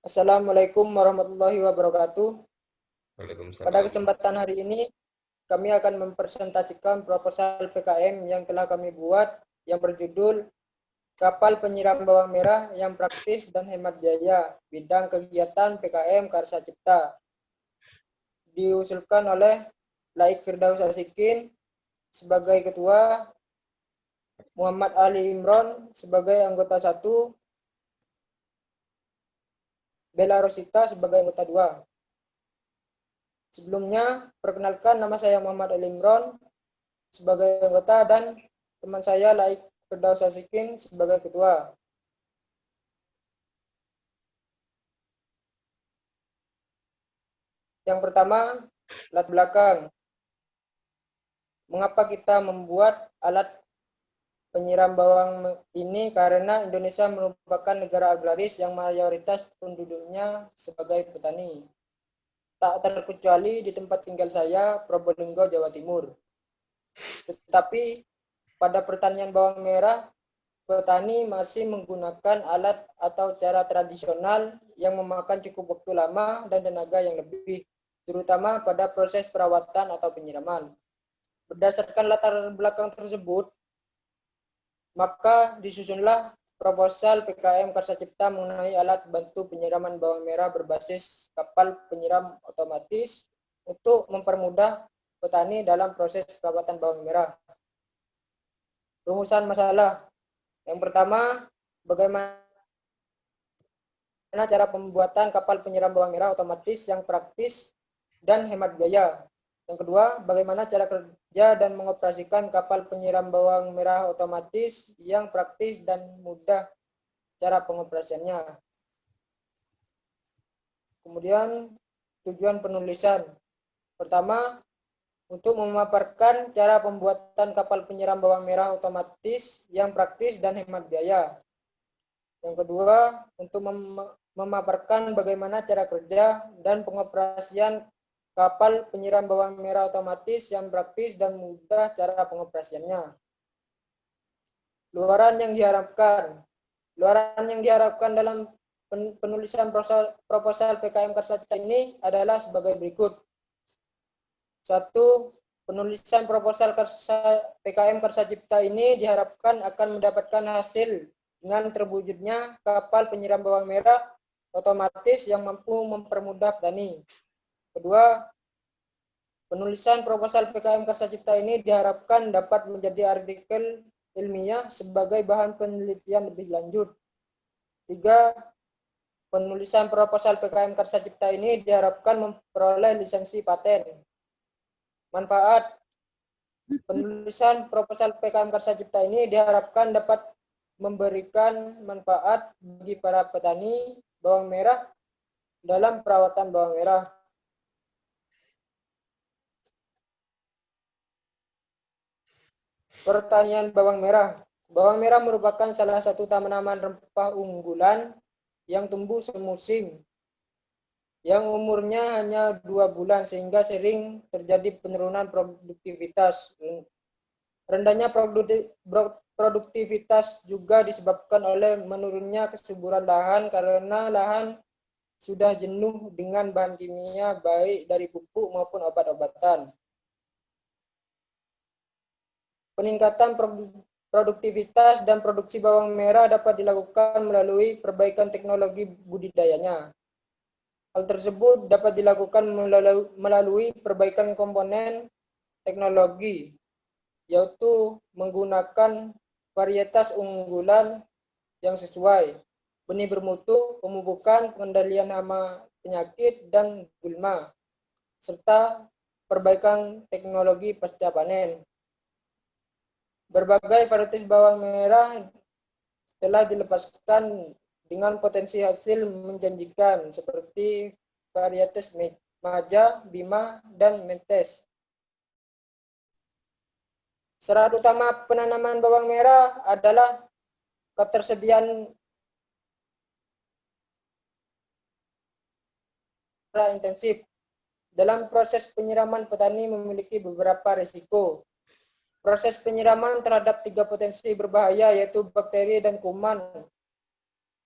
Assalamualaikum warahmatullahi wabarakatuh. Pada Waalaikumsalam. kesempatan hari ini, kami akan mempresentasikan proposal PKM yang telah kami buat yang berjudul Kapal Penyiram Bawang Merah yang Praktis dan Hemat Biaya, Bidang Kegiatan PKM Karsa Cipta. Diusulkan oleh Laik Firdaus Asikin sebagai Ketua, Muhammad Ali Imron sebagai anggota 1, Bella Rosita sebagai anggota 2. Sebelumnya, perkenalkan nama saya Muhammad Ali Imron sebagai anggota dan teman saya Laik Firdaus Asikin sebagai ketua. Yang pertama, latar belakang. Mengapa kita membuat alat penyiram bawang ini? Karena Indonesia merupakan negara agraris yang mayoritas penduduknya sebagai petani. Tak terkecuali di tempat tinggal saya, Probolinggo, Jawa Timur. Tetapi pada pertanian bawang merah, petani masih menggunakan alat atau cara tradisional yang memakan cukup waktu lama dan tenaga yang lebih, terutama pada proses perawatan atau penyiraman. Berdasarkan latar belakang tersebut, maka disusunlah proposal PKM Karsa Cipta mengenai alat bantu penyiraman bawang merah berbasis kapal penyiram otomatis untuk mempermudah petani dalam proses perawatan bawang merah. Rumusan masalah. Yang pertama, bagaimana cara pembuatan kapal penyiram bawang merah otomatis yang praktis dan hemat biaya. Yang kedua, bagaimana cara kerja dan mengoperasikan kapal penyiram bawang merah otomatis yang praktis dan mudah cara pengoperasiannya. Kemudian, tujuan penulisan. Pertama, untuk memaparkan cara pembuatan kapal penyiram bawang merah otomatis yang praktis dan hemat biaya. Yang kedua, untuk memaparkan bagaimana cara kerja dan pengoperasian kapal penyiram bawang merah otomatis yang praktis dan mudah cara pengoperasiannya. Luaran yang diharapkan. Luaran yang diharapkan dalam penulisan proposal PKM Karsa Cipta ini adalah sebagai berikut. 1. Penulisan proposal PKM Karsa Cipta ini diharapkan akan mendapatkan hasil dengan terwujudnya kapal penyiram bawang merah otomatis yang mampu mempermudah petani. Kedua, penulisan proposal PKM Karsa Cipta ini diharapkan dapat menjadi artikel ilmiah sebagai bahan penelitian lebih lanjut. 3. Penulisan proposal PKM Karsa Cipta ini diharapkan memperoleh lisensi paten. Manfaat. Penulisan proposal PKM Karsa Cipta ini diharapkan dapat memberikan manfaat bagi para petani bawang merah dalam perawatan bawang merah. Pertanian bawang merah. Bawang merah merupakan salah satu tanaman rempah unggulan yang tumbuh semusim, yang umurnya hanya 2 bulan sehingga sering terjadi penurunan produktivitas. Rendahnya produktivitas juga disebabkan oleh menurunnya kesuburan lahan karena lahan sudah jenuh dengan bahan kimia baik dari pupuk maupun obat-obatan. Peningkatan produktivitas dan produksi bawang merah dapat dilakukan melalui perbaikan teknologi budidayanya. Hal tersebut dapat dilakukan melalui perbaikan komponen teknologi, yaitu menggunakan varietas unggulan yang sesuai, benih bermutu, pemupukan, pengendalian hama penyakit, dan gulma, serta perbaikan teknologi pasca panen. Berbagai varietas bawang merah telah dilepaskan dengan potensi hasil menjanjikan seperti varietas Maja, Bima, dan Mentes. Syarat utama penanaman bawang merah adalah ketersediaan intensif. Dalam proses penyiraman, petani memiliki beberapa risiko. Proses penyiraman terhadap 3 potensi berbahaya, yaitu bakteri dan kuman.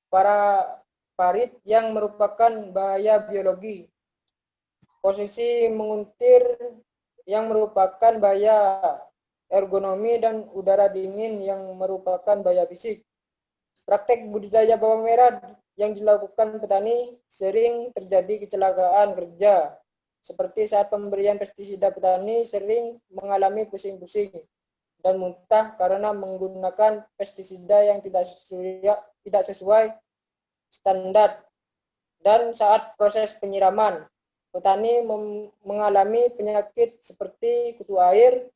Para parit yang merupakan bahaya biologi. Posisi menguntir yang merupakan bahaya ergonomi dan udara dingin yang merupakan bahaya fisik. Praktek budidaya bawang merah yang dilakukan petani sering terjadi kecelakaan kerja. Seperti saat pemberian pestisida, petani sering mengalami pusing-pusing dan muntah karena menggunakan pestisida yang tidak sesuai standar. Dan saat proses penyiraman, petani mengalami penyakit seperti kutu air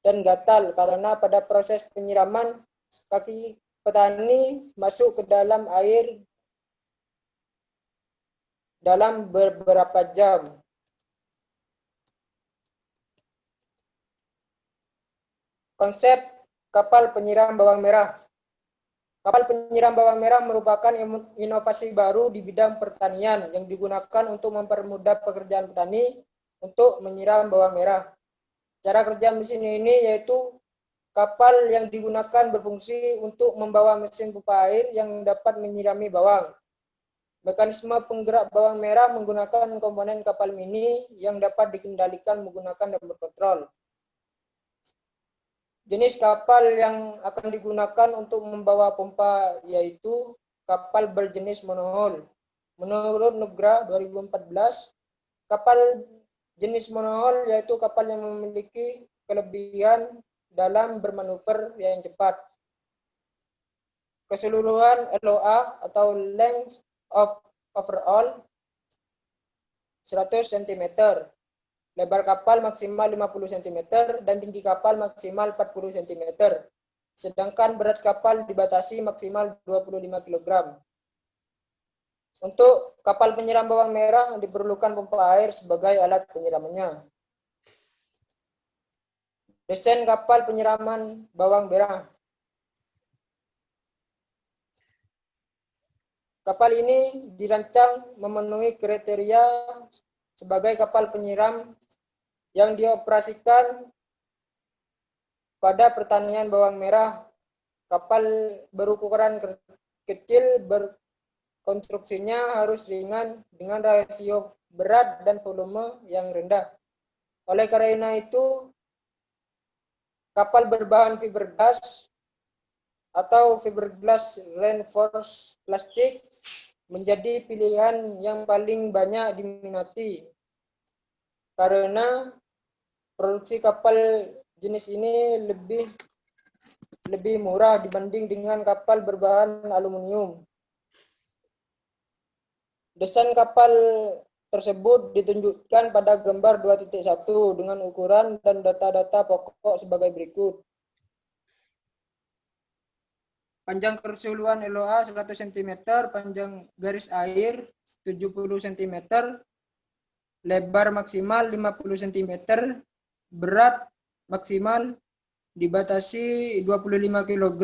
dan gatal karena pada proses penyiraman kaki petani masuk ke dalam air dalam beberapa jam. Konsep kapal penyiram bawang merah. Kapal penyiram bawang merah merupakan inovasi baru di bidang pertanian yang digunakan untuk mempermudah pekerjaan petani untuk menyiram bawang merah. Cara kerja mesin ini yaitu kapal yang digunakan berfungsi untuk membawa mesin pompa air yang dapat menyirami bawang. Mekanisme penggerak bawang merah menggunakan komponen kapal mini yang dapat dikendalikan menggunakan remote control. Jenis kapal yang akan digunakan untuk membawa pompa yaitu kapal berjenis monohull. Menurut Nugra 2014, kapal jenis monohull yaitu kapal yang memiliki kelebihan dalam bermanuver yang cepat. Keseluruhan LOA atau length of overall 100 cm. Lebar kapal maksimal 50 cm dan tinggi kapal maksimal 40 cm. Sedangkan berat kapal dibatasi maksimal 25 kg. Untuk kapal penyiram bawang merah diperlukan pompa air sebagai alat penyiramannya. Desain kapal penyiraman bawang merah. Kapal ini dirancang memenuhi kriteria sebagai kapal penyiram yang dioperasikan pada pertanian bawang merah. Kapal berukuran kecil konstruksinya harus ringan dengan rasio berat dan volume yang rendah. Oleh karena itu, kapal berbahan fiberglass atau fiberglass reinforced plastik menjadi pilihan yang paling banyak diminati karena produksi kapal jenis ini lebih murah dibanding dengan kapal berbahan aluminium. Desain kapal tersebut ditunjukkan pada gambar 2.1 dengan ukuran dan data-data pokok sebagai berikut. Panjang keseluruhan LOA 100 cm, panjang garis air 70 cm, lebar maksimal 50 cm, berat maksimal dibatasi 25 kg,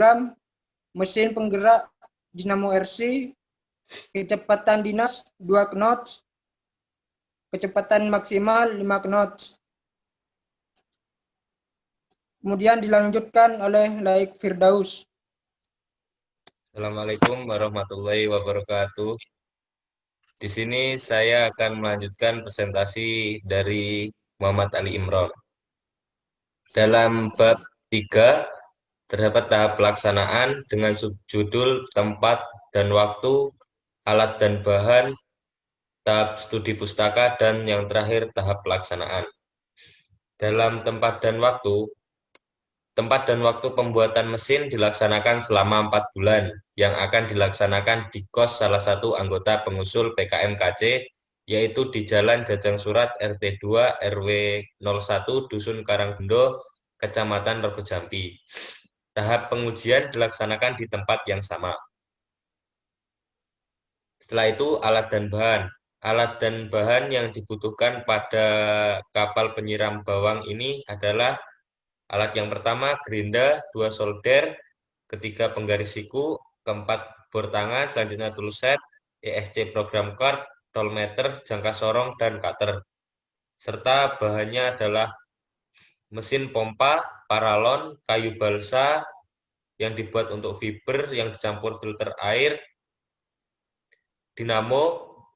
mesin penggerak dinamo RC, kecepatan dinas 2 knots, kecepatan maksimal 5 knots. Kemudian dilanjutkan oleh Laik Firdaus. Assalamualaikum warahmatullahi wabarakatuh. Di sini saya akan melanjutkan presentasi dari Muhammad Ali Imron. Dalam bab 3 terdapat tahap pelaksanaan dengan subjudul tempat dan waktu, alat dan bahan, tahap studi pustaka, dan yang terakhir tahap pelaksanaan. Dalam tempat dan waktu pembuatan mesin dilaksanakan selama 4 bulan yang akan dilaksanakan di kos salah satu anggota pengusul PKM-KC, yaitu di Jalan Jajang Surat RT 2 RW 01 Dusun Karanggendo, Kecamatan Rego Jambi. Tahap pengujian dilaksanakan di tempat yang sama. Setelah itu alat dan bahan. Alat dan bahan yang dibutuhkan pada kapal penyiram bawang ini adalah alat yang pertama gerinda, 2 solder, ketiga penggaris siku, keempat bor tangan, selanjutnya tool set, ESC program card, voltmeter, jangka sorong, dan cutter. Serta bahannya adalah mesin pompa, paralon, kayu balsa yang dibuat untuk fiber yang dicampur filter air, dinamo,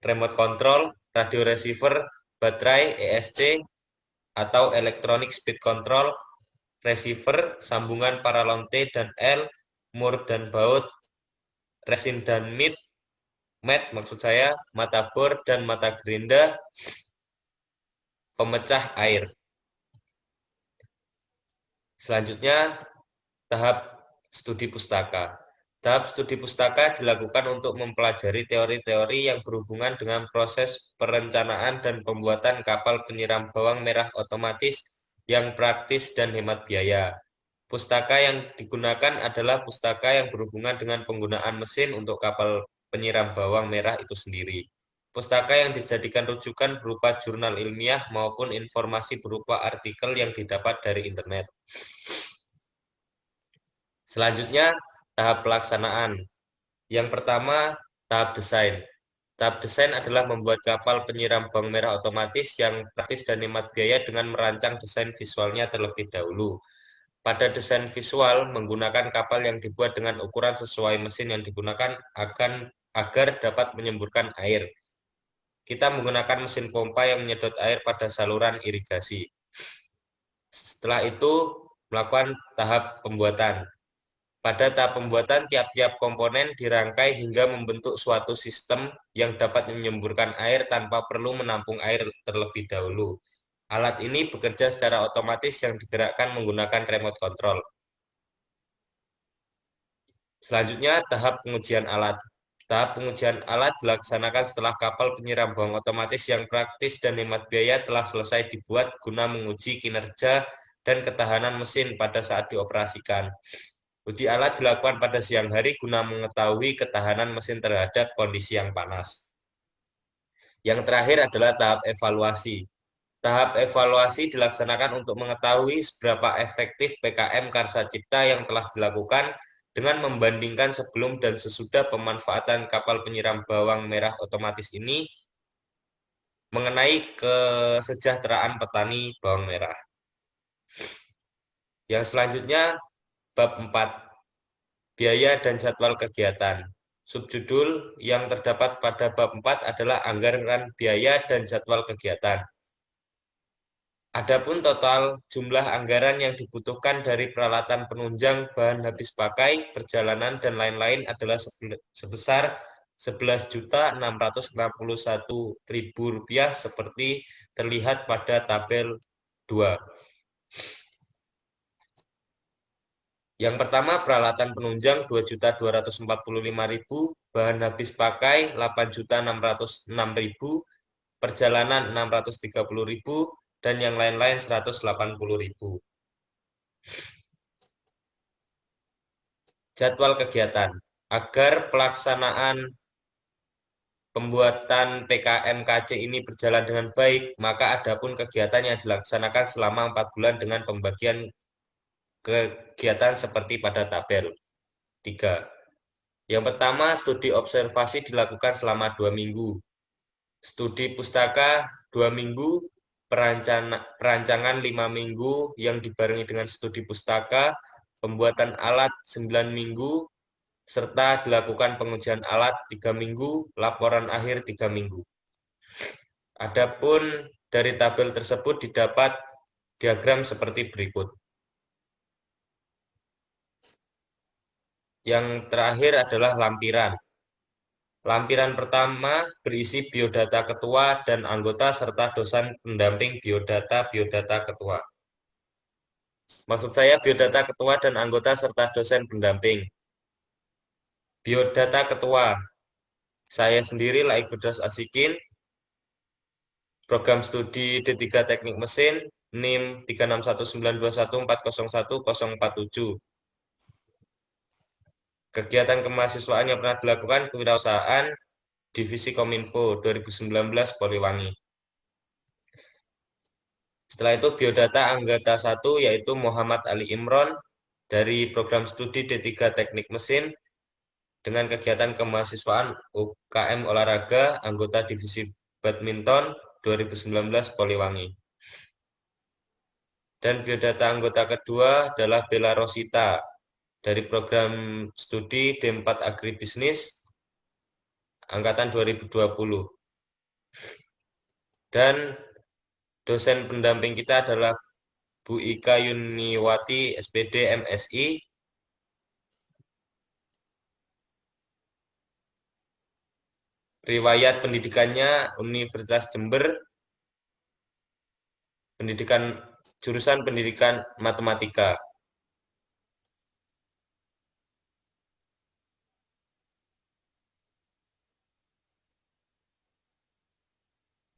remote control, radio receiver, baterai, ESC, atau electronic speed control, receiver, sambungan paralon T dan L, mur dan baut, resin dan mat maksud saya, mata bor dan mata gerinda, pemecah air. Selanjutnya, tahap studi pustaka. Tahap studi pustaka dilakukan untuk mempelajari teori-teori yang berhubungan dengan proses perencanaan dan pembuatan kapal penyiram bawang merah otomatis yang praktis dan hemat biaya. Pustaka yang digunakan adalah pustaka yang berhubungan dengan penggunaan mesin untuk kapal penyiram bawang merah itu sendiri. Pustaka yang dijadikan rujukan berupa jurnal ilmiah maupun informasi berupa artikel yang didapat dari internet. Selanjutnya, tahap pelaksanaan. Yang pertama, tahap desain. Tahap desain adalah membuat kapal penyiram bawang merah otomatis yang praktis dan hemat biaya dengan merancang desain visualnya terlebih dahulu. Pada desain visual, menggunakan kapal yang dibuat dengan ukuran sesuai mesin yang digunakan agar dapat menyemburkan air. Kita menggunakan mesin pompa yang menyedot air pada saluran irigasi. Setelah itu, melakukan tahap pembuatan. Pada tahap pembuatan, tiap-tiap komponen dirangkai hingga membentuk suatu sistem yang dapat menyemburkan air tanpa perlu menampung air terlebih dahulu. Alat ini bekerja secara otomatis yang digerakkan menggunakan remote control. Selanjutnya, tahap pengujian alat. Tahap pengujian alat dilaksanakan setelah kapal penyiram bawang otomatis yang praktis dan hemat biaya telah selesai dibuat guna menguji kinerja dan ketahanan mesin pada saat dioperasikan. Uji alat dilakukan pada siang hari guna mengetahui ketahanan mesin terhadap kondisi yang panas. Yang terakhir adalah tahap evaluasi. Tahap evaluasi dilaksanakan untuk mengetahui seberapa efektif PKM Karsa Cipta yang telah dilakukan dengan membandingkan sebelum dan sesudah pemanfaatan kapal penyiram bawang merah otomatis ini mengenai kesejahteraan petani bawang merah. Yang selanjutnya, bab 4, biaya dan jadwal kegiatan. Subjudul yang terdapat pada bab 4 adalah anggaran biaya dan jadwal kegiatan. Adapun total jumlah anggaran yang dibutuhkan dari peralatan penunjang, bahan habis pakai, perjalanan, dan lain-lain adalah sebesar Rp11.661.000 seperti terlihat pada tabel 2. Yang pertama, peralatan penunjang 2.245.000, bahan habis pakai 8.606.000, perjalanan 630.000, dan yang lain-lain 180.000. Jadwal kegiatan. Agar pelaksanaan pembuatan PKM KC ini berjalan dengan baik, maka adapun kegiatan yang dilaksanakan selama 4 bulan dengan pembagian kegiatan seperti pada tabel 3. Yang pertama, studi observasi dilakukan selama 2 minggu. Studi pustaka 2 minggu, perancangan 5 minggu yang dibarengi dengan studi pustaka, pembuatan alat 9 minggu, serta dilakukan pengujian alat 3 minggu, laporan akhir 3 minggu. Adapun dari tabel tersebut didapat diagram seperti berikut. Yang terakhir adalah lampiran. Lampiran pertama berisi biodata ketua dan anggota serta dosen pendamping biodata ketua. Maksud saya biodata ketua dan anggota serta dosen pendamping. Biodata ketua, saya sendiri Laik Firdaus Asikin, program studi D3 Teknik Mesin, NIM 3619214011047. Kegiatan kemahasiswaan yang pernah dilakukan kewirausahaan Divisi Kominfo 2019 Poliwangi. Setelah itu biodata anggota 1 yaitu Muhammad Ali Imron dari program studi D3 Teknik Mesin dengan kegiatan kemahasiswaan UKM Olahraga anggota Divisi Badminton 2019 Poliwangi. Dan biodata anggota kedua adalah Bella Rosita dari program studi D4 Agribisnis angkatan 2020. Dan dosen pendamping kita adalah Bu Ika Yuniwati, SPD, MSI. Riwayat pendidikannya Universitas Jember, jurusan pendidikan matematika.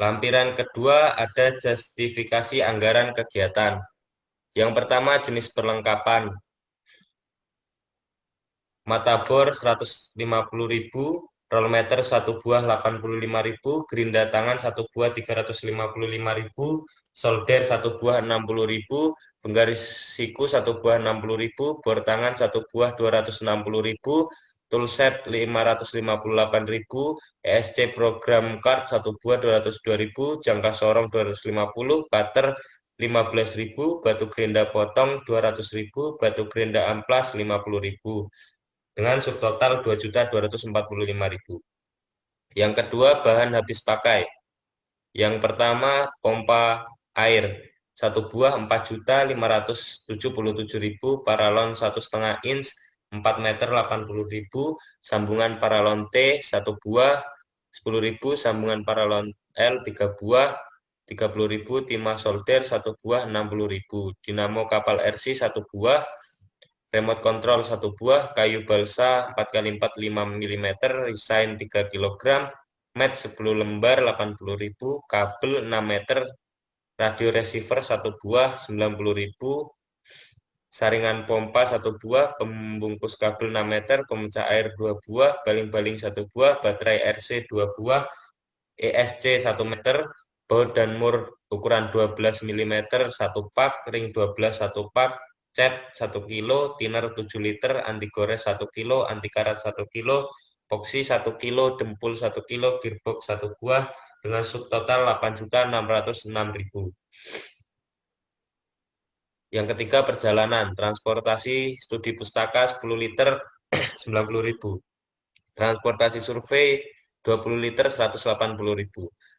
Lampiran kedua ada justifikasi anggaran kegiatan. Yang pertama jenis perlengkapan. Mata bor 150.000, roll meter 1 buah 85.000, gerinda tangan 1 buah 355.000, solder 1 buah 60.000, penggaris siku 1 buah 60.000, bor tangan 1 buah 260.000, toolset 558.000, ESC program card 1 buah 202.000, jangka sorong 250, cutter 15.000, batu gerinda potong 200.000, batu gerinda amplas 50.000. Dengan subtotal 2.245.000. Yang kedua, bahan habis pakai. Yang pertama, pompa air 1 buah 4.577.000, paralon 1,5 inch 4 meter 80.000, sambungan paralon T 1 buah 10.000, sambungan paralon L 3 buah 30.000, timah solder 1 buah 60.000, dinamo kapal RC 1 buah, remote control 1 buah, kayu balsa 4x4 5 mm, resign 3 kg, mat 10 lembar 80.000, kabel 6 meter, radio receiver 1 buah 90.000, saringan pompa 1 buah, pembungkus kabel 6 meter, pemecah air 2 buah, baling-baling 1 buah, baterai RC 2 buah, ESC 1 meter, baut dan mur ukuran 12 mm 1 pak, ring 12 1 pak, cat 1 kilo, thinner 7 liter, anti gores 1 kilo, anti karat 1 kilo, epoxy 1 kilo, dempul 1 kilo, gearbox 1 buah, dengan subtotal 8.606.000. Yang ketiga, perjalanan, transportasi studi pustaka 10 liter 90.000, transportasi survei 20 liter 180.000,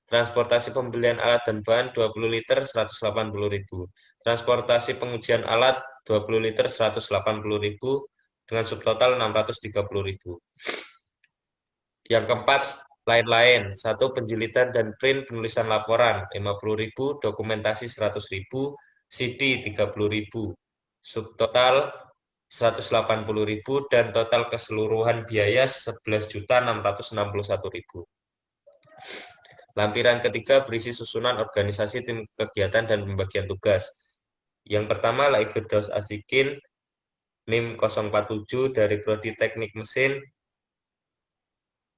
transportasi pembelian alat dan bahan 20 liter 180.000, transportasi pengujian alat 20 liter 180.000, dengan subtotal 630.000. Yang keempat, lain-lain, 1 penjilitan dan print penulisan laporan 50.000, dokumentasi 100.000, CD 30.000, subtotal 180.000, dan total keseluruhan biaya 11.661.000. Lampiran ketiga berisi susunan organisasi tim kegiatan dan pembagian tugas. Yang pertama, Laik Firdaus Asikin, NIM 047 dari Prodi Teknik Mesin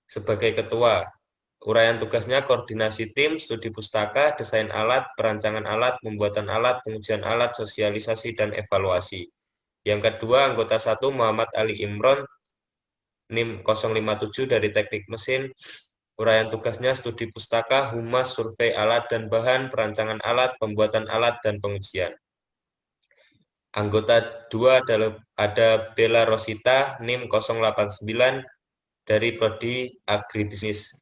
sebagai ketua. Uraian tugasnya koordinasi tim, studi pustaka, desain alat, perancangan alat, pembuatan alat, pengujian alat, sosialisasi, dan evaluasi. Yang kedua, anggota 1 Muhammad Ali Imron, NIM 057 dari Teknik Mesin. Uraian tugasnya studi pustaka, humas, survei alat dan bahan, perancangan alat, pembuatan alat, dan pengujian. Anggota 2 ada Bella Rosita, NIM 089 dari Prodi Agribisnis.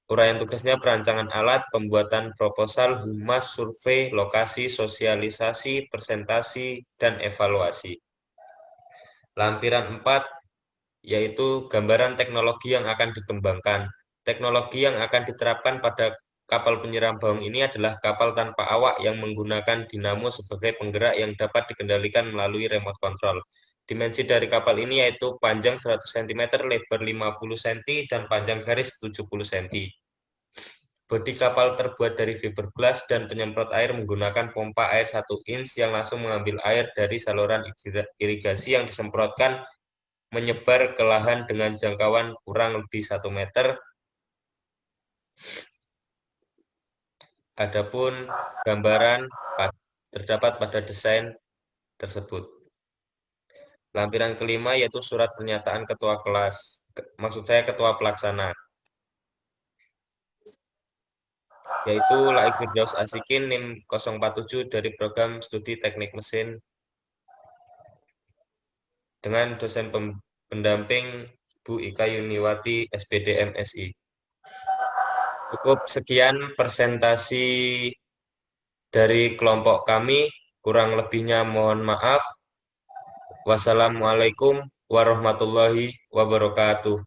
Uraian tugasnya perancangan alat, pembuatan proposal, humas, survei, lokasi, sosialisasi, presentasi, dan evaluasi. Lampiran 4 yaitu gambaran teknologi yang akan dikembangkan. Teknologi yang akan diterapkan pada kapal penyiram bawang ini adalah kapal tanpa awak yang menggunakan dinamo sebagai penggerak yang dapat dikendalikan melalui remote control. Dimensi dari kapal ini yaitu panjang 100 cm, lebar 50 cm, dan panjang garis 70 cm. Bodi kapal terbuat dari fiberglass dan penyemprot air menggunakan pompa air 1 inch yang langsung mengambil air dari saluran irigasi yang disemprotkan menyebar ke lahan dengan jangkauan kurang lebih 1 meter. Adapun gambaran terdapat pada desain tersebut. Lampiran kelima yaitu surat pernyataan ketua kelas, maksud saya ketua pelaksana, yaitu Laik Firdaus Asikin, NIM 047 dari program studi teknik mesin, dengan dosen pendamping Bu Ika Yuniwati, SPD MSI. Cukup sekian presentasi dari kelompok kami, kurang lebihnya mohon maaf. Wassalamualaikum warahmatullahi wabarakatuh.